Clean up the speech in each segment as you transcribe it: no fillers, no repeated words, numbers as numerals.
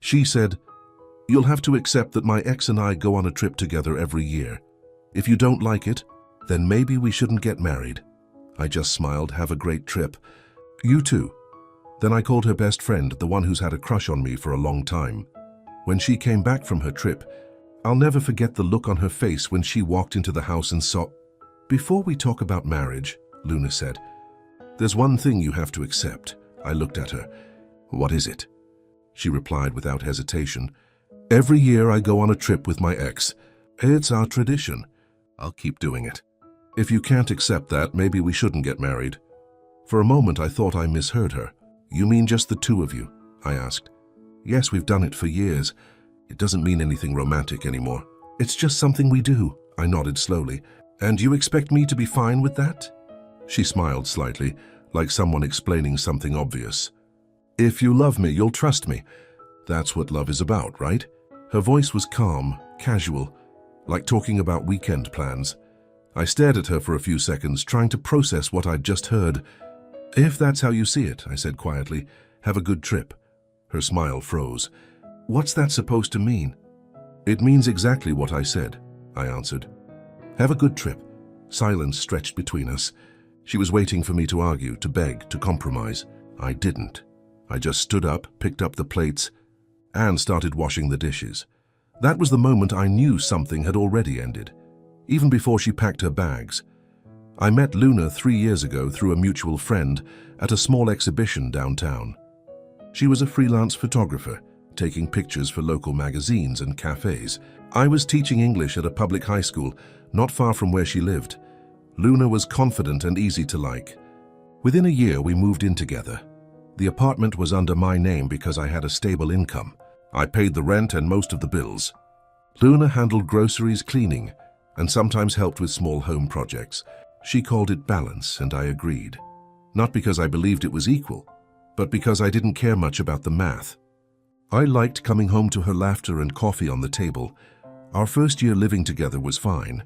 She said, "You'll have to accept that my ex and I go on a trip together every year. If you don't like it, then maybe we shouldn't get married." I just smiled. "Have a great trip." "You too." Then I called her best friend, the one who's had a crush on me for a long time. When she came back from her trip, I'll never forget the look on her face when she walked into the house and saw... "Before we talk about marriage," Luna said, "there's one thing you have to accept." I looked at her. "What is it?" She replied without hesitation. "Every year I go on a trip with my ex. It's our tradition. I'll keep doing it. If you can't accept that, maybe we shouldn't get married." For a moment I thought I misheard her. "You mean just the two of you?" I asked. "Yes, we've done it for years. It doesn't mean anything romantic anymore. It's just something we do." I nodded slowly. "And you expect me to be fine with that?" She smiled slightly, like someone explaining something obvious. "If you love me, you'll trust me. That's what love is about, right?" Her voice was calm, casual, like talking about weekend plans. I stared at her for a few seconds, trying to process what I'd just heard. "If that's how you see it," I said quietly, "have a good trip." Her smile froze. "What's that supposed to mean?" "It means exactly what I said," I answered. "Have a good trip." Silence stretched between us. She was waiting for me to argue, to beg, to compromise. I didn't. I just stood up, picked up the plates, and started washing the dishes. That was the moment I knew something had already ended, even before she packed her bags. I met Luna 3 years ago through a mutual friend at a small exhibition downtown. She was a freelance photographer, taking pictures for local magazines and cafes. I was teaching English at a public high school, not far from where she lived. Luna was confident and easy to like. Within a year, we moved in together. The apartment was under my name because I had a stable income. I paid the rent and most of the bills. Luna handled groceries, cleaning, and sometimes helped with small home projects. She called it balance, and I agreed. Not because I believed it was equal, but because I didn't care much about the math. I liked coming home to her laughter and coffee on the table. Our first year living together was fine.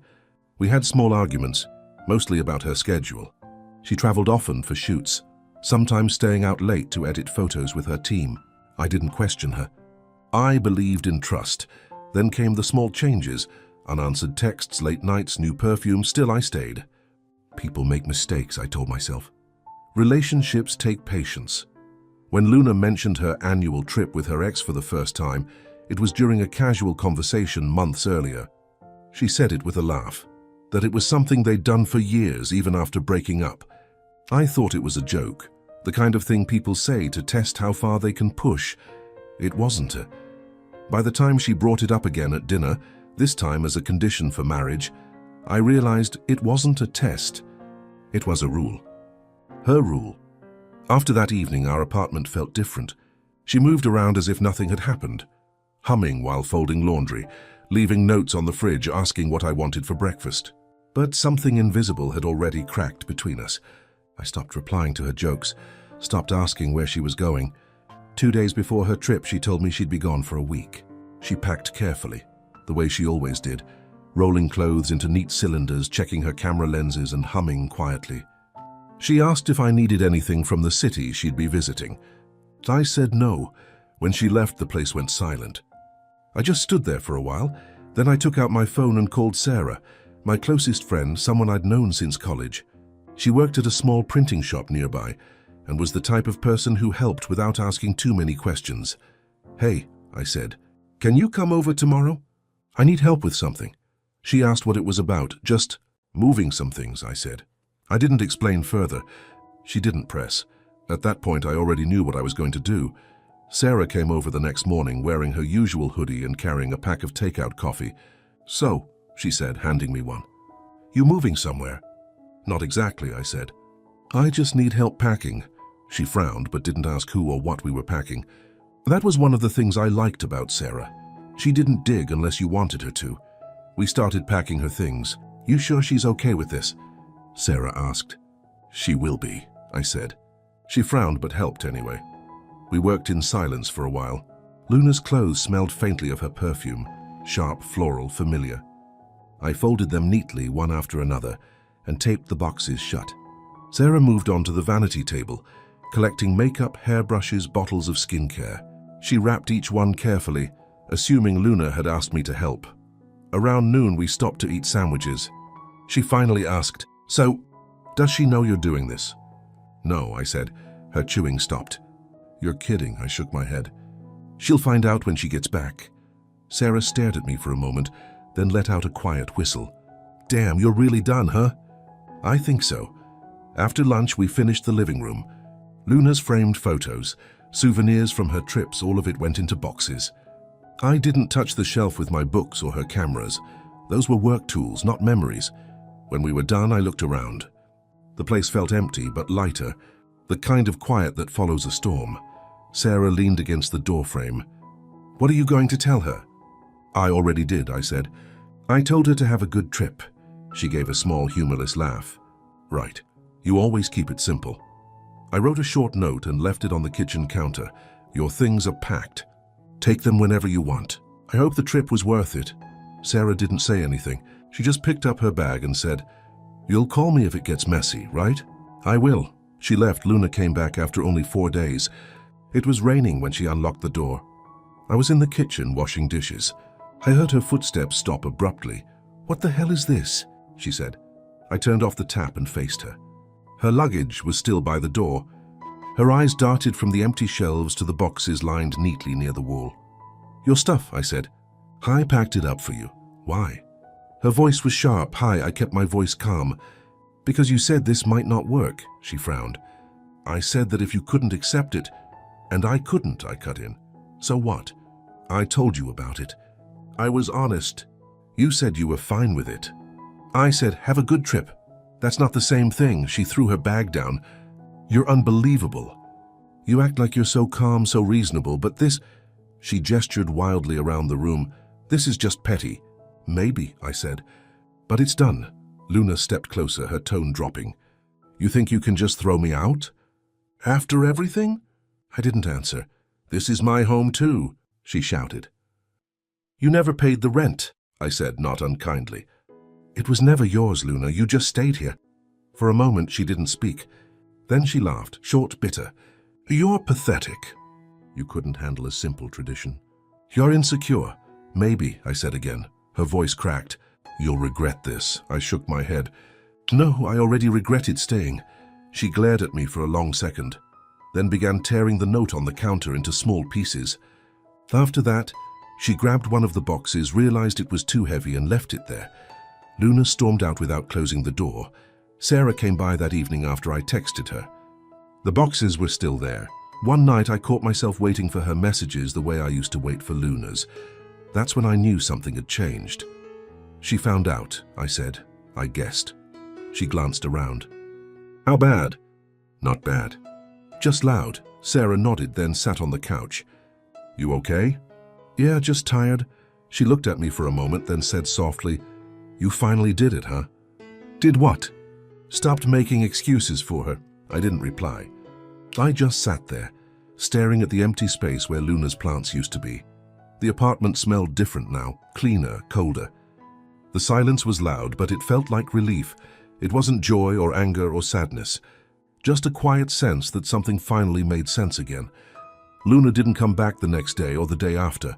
We had small arguments, mostly about her schedule. She traveled often for shoots, sometimes staying out late to edit photos with her team. I didn't question her. I believed in trust. Then came the small changes, unanswered texts, late nights, new perfume. Still I stayed. People make mistakes, I told myself. Relationships take patience. When Luna mentioned her annual trip with her ex for the first time, it was during a casual conversation months earlier. She said it with a laugh, that it was something they'd done for years, even after breaking up. I thought it was a joke, the kind of thing people say to test how far they can push. It wasn't. By the time she brought it up again at dinner, this time as a condition for marriage, I realized it wasn't a test. It was a rule. Her rule. After that evening, our apartment felt different. She moved around as if nothing had happened, humming while folding laundry, leaving notes on the fridge asking what I wanted for breakfast. But something invisible had already cracked between us. I stopped replying to her jokes, stopped asking where she was going. 2 days before her trip, she told me she'd be gone for a week. She packed carefully, the way she always did, rolling clothes into neat cylinders, checking her camera lenses and humming quietly. She asked if I needed anything from the city she'd be visiting. I said no. When she left, the place went silent. I just stood there for a while. Then I took out my phone and called Sarah, my closest friend, someone I'd known since college. She worked at a small printing shop nearby and was the type of person who helped without asking too many questions. "Hey," I said, "can you come over tomorrow? I need help with something." She asked what it was about. "Just moving some things," I said. I didn't explain further. She didn't press. At that point, I already knew what I was going to do. Sarah came over the next morning wearing her usual hoodie and carrying a pack of takeout coffee. "So," she said, handing me one. "You moving somewhere?" "Not exactly," I said. "I just need help packing." She frowned, but didn't ask who or what we were packing. That was one of the things I liked about Sarah. She didn't dig unless you wanted her to. We started packing her things. "You sure she's okay with this?" Sarah asked. "She will be," I said. She frowned but helped anyway. We worked in silence for a while. Luna's clothes smelled faintly of her perfume, sharp, floral, familiar. I folded them neatly one after another and taped the boxes shut. Sarah moved on to the vanity table, collecting makeup, hairbrushes, bottles of skincare. She wrapped each one carefully, assuming Luna had asked me to help. Around noon, we stopped to eat sandwiches. She finally asked, "So, does she know you're doing this?" "No," I said. Her chewing stopped. "You're kidding," I shook my head. "She'll find out when she gets back." Sarah stared at me for a moment, then let out a quiet whistle. "Damn, you're really done, huh?" "I think so." After lunch, we finished the living room. Luna's framed photos, souvenirs from her trips, all of it went into boxes. I didn't touch the shelf with my books or her cameras. Those were work tools, not memories. When we were done, I looked around. The place felt empty, but lighter, the kind of quiet that follows a storm. Sarah leaned against the doorframe. "What are you going to tell her?" "I already did," I said. "I told her to have a good trip." She gave a small, humorless laugh. "Right. You always keep it simple." I wrote a short note and left it on the kitchen counter. "Your things are packed. Take them whenever you want. I hope the trip was worth it." Sarah didn't say anything. She just picked up her bag and said, "You'll call me if it gets messy, right?" "I will." She left. Luna came back after only 4 days. It was raining when she unlocked the door. I was in the kitchen washing dishes. I heard her footsteps stop abruptly. "What the hell is this?" she said. I turned off the tap and faced her. Her luggage was still by the door. Her eyes darted from the empty shelves to the boxes lined neatly near the wall. "Your stuff," I said. "I packed it up for you." "Why?" Her voice was sharp. "Hi," I kept my voice calm. "Because you said this might not work," she frowned. "I said that if you couldn't accept it, and I couldn't," I cut in. "So what?" "I told you about it. I was honest. You said you were fine with it." I said, "Have a good trip." "That's not the same thing." She threw her bag down. "You're unbelievable. You act like you're so calm, so reasonable, but this—" She gestured wildly around the room. "This is just petty." "Maybe," I said. "But it's done." Luna stepped closer, her tone dropping. "You think you can just throw me out? After everything?" I didn't answer. "This is my home too," she shouted. "You never paid the rent," I said, not unkindly. "It was never yours, Luna. You just stayed here." For a moment, she didn't speak. Then she laughed, short, bitter. "You're pathetic." "You couldn't handle a simple tradition." "You're insecure." "Maybe," I said again. Her voice cracked. "You'll regret this." I shook my head. "No, I already regretted staying." She glared at me for a long second, then began tearing the note on the counter into small pieces. After that, she grabbed one of the boxes, realized it was too heavy, and left it there. Luna stormed out without closing the door. Sarah came by that evening after I texted her. The boxes were still there. One night I caught myself waiting for her messages the way I used to wait for Luna's. That's when I knew something had changed. "She found out," I said. I guessed. She glanced around. "How bad?" "Not bad. Just loud." Sarah nodded, then sat on the couch. "You okay?" "Yeah, just tired." She looked at me for a moment, then said softly, "You finally did it, huh?" "Did what?" "Stopped making excuses for her." I didn't reply. I just sat there, staring at the empty space where Luna's plants used to be. The apartment smelled different now, cleaner, colder. The silence was loud, but it felt like relief. It wasn't joy or anger or sadness, just a quiet sense that something finally made sense again. Luna didn't come back the next day or the day after.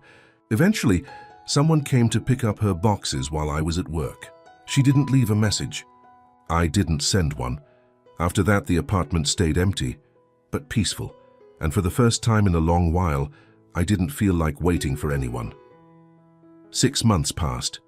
Eventually, someone came to pick up her boxes while I was at work. She didn't leave a message. I didn't send one. After that, the apartment stayed empty, but peaceful, and for the first time in a long while, I didn't feel like waiting for anyone. 6 months passed.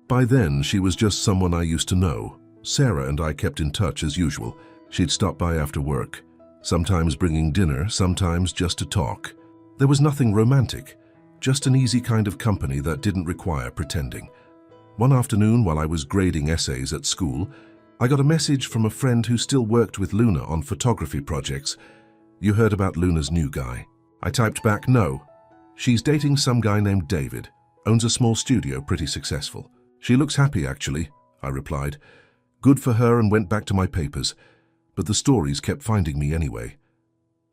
By then, she was just someone I used to know. Sarah and I kept in touch as usual. She'd stop by after work, sometimes bringing dinner, sometimes just to talk. There was nothing romantic, just an easy kind of company that didn't require pretending. One afternoon, while I was grading essays at school, I got a message from a friend who still worked with Luna on photography projects. "You heard about Luna's new guy?" I typed back, "No. She's dating some guy named David. Owns a small studio, pretty successful." "She looks happy, actually," I replied. "Good for her," and went back to my papers. But the stories kept finding me anyway.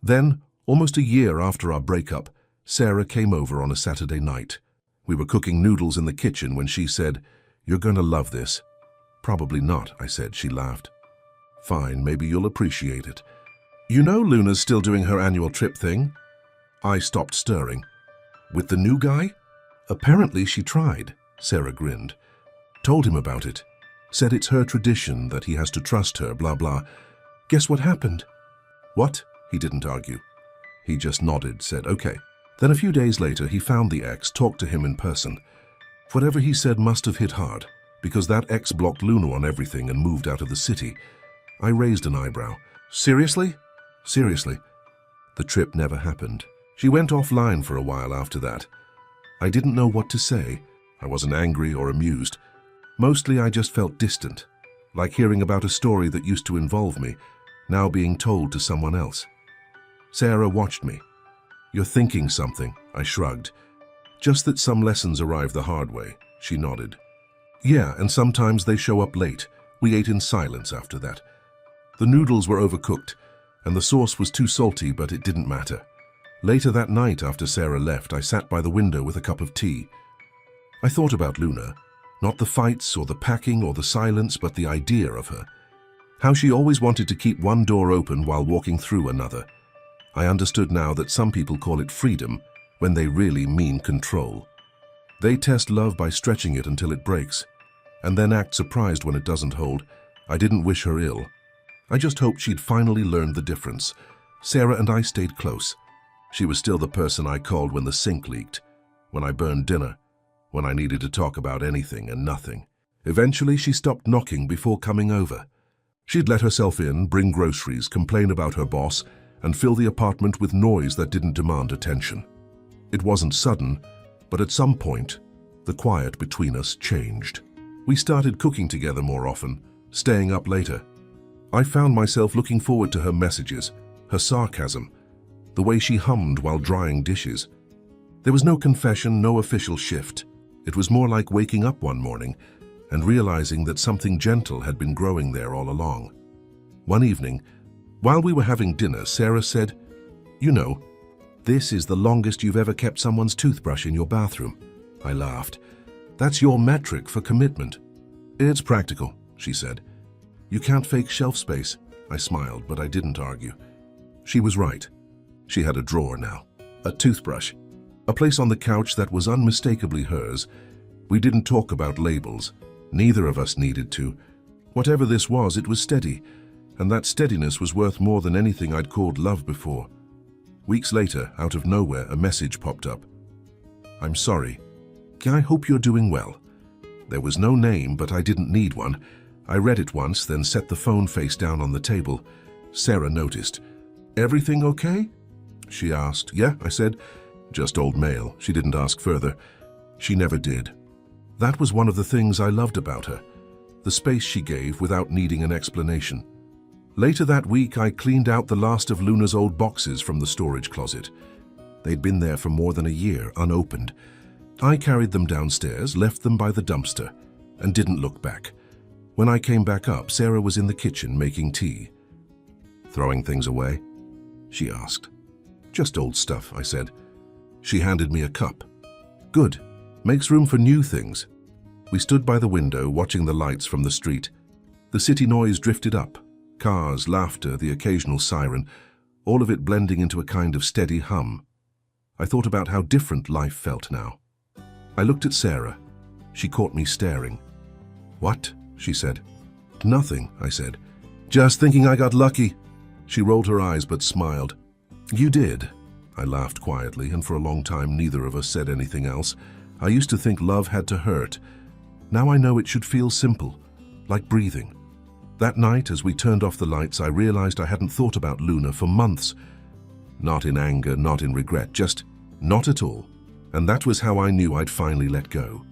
Then, almost a year after our breakup, Sarah came over on a Saturday night. We were cooking noodles in the kitchen when she said, "You're going to love this." "Probably not," I said. She laughed. "Fine, maybe you'll appreciate it. You know Luna's still doing her annual trip thing?" I stopped stirring. With the new guy? Apparently she tried, Sarah grinned. Told him about it. Said it's her tradition, that he has to trust her, blah blah. Guess what happened? What? He didn't argue. He just nodded, said okay. Then a few days later he found the ex, talked to him in person. Whatever he said must have hit hard, because that ex blocked Luna on everything and moved out of the city. I raised an eyebrow. Seriously? Seriously. The trip never happened. She went offline for a while after that. I didn't know what to say. I wasn't angry or amused. Mostly I just felt distant, like hearing about a story that used to involve me, now being told to someone else. Sarah watched me. You're thinking something, I shrugged. Just that some lessons arrive the hard way, she nodded. Yeah, and sometimes they show up late. We ate in silence after that. The noodles were overcooked, and the sauce was too salty, but it didn't matter. Later that night, after Sarah left, I sat by the window with a cup of tea. I thought about Luna. Not the fights or the packing or the silence, but the idea of her. How she always wanted to keep one door open while walking through another. I understood now that some people call it freedom when they really mean control. They test love by stretching it until it breaks, and then act surprised when it doesn't hold. I didn't wish her ill. I just hoped she'd finally learned the difference. Sarah and I stayed close. She was still the person I called when the sink leaked, when I burned dinner, when I needed to talk about anything and nothing. Eventually, she stopped knocking before coming over. She'd let herself in, bring groceries, complain about her boss, and fill the apartment with noise that didn't demand attention. It wasn't sudden, but at some point, the quiet between us changed. We started cooking together more often, staying up later. I found myself looking forward to her messages, her sarcasm, the way she hummed while drying dishes. There was no confession, no official shift. It was more like waking up one morning and realizing that something gentle had been growing there all along. One evening, while we were having dinner, Sarah said, "You know, this is the longest you've ever kept someone's toothbrush in your bathroom." I laughed. "That's your metric for commitment." "It's practical," she said. "You can't fake shelf space." I smiled, but I didn't argue. She was right. She had a drawer now, a toothbrush, a place on the couch that was unmistakably hers. We didn't talk about labels. Neither of us needed to. Whatever this was, it was steady, and that steadiness was worth more than anything I'd called love before. Weeks later, out of nowhere, a message popped up. "I'm sorry. I hope you're doing well." There was no name, but I didn't need one. I read it once, then set the phone face down on the table. Sarah noticed. "Everything okay?" she asked. "Yeah," I said. "Just old mail." She didn't ask further. She never did. That was one of the things I loved about her, the space she gave without needing an explanation. Later that week, I cleaned out the last of Luna's old boxes from the storage closet. They'd been there for more than a year, unopened. I carried them downstairs, left them by the dumpster, and didn't look back. When I came back up, Sarah was in the kitchen making tea. "Throwing things away?" she asked. "Just old stuff," I said. She handed me a cup. "Good. Makes room for new things." We stood by the window, watching the lights from the street. The city noise drifted up. Cars, laughter, the occasional siren, all of it blending into a kind of steady hum. I thought about how different life felt now. I looked at Sarah. She caught me staring. "What?" she said. "Nothing," I said. "Just thinking I got lucky." She rolled her eyes but smiled. "You did." I laughed quietly, and for a long time neither of us said anything else. I used to think love had to hurt. Now I know it should feel simple, like breathing. That night, as we turned off the lights, I realized I hadn't thought about Luna for months. Not in anger, not in regret, just not at all. And that was how I knew I'd finally let go.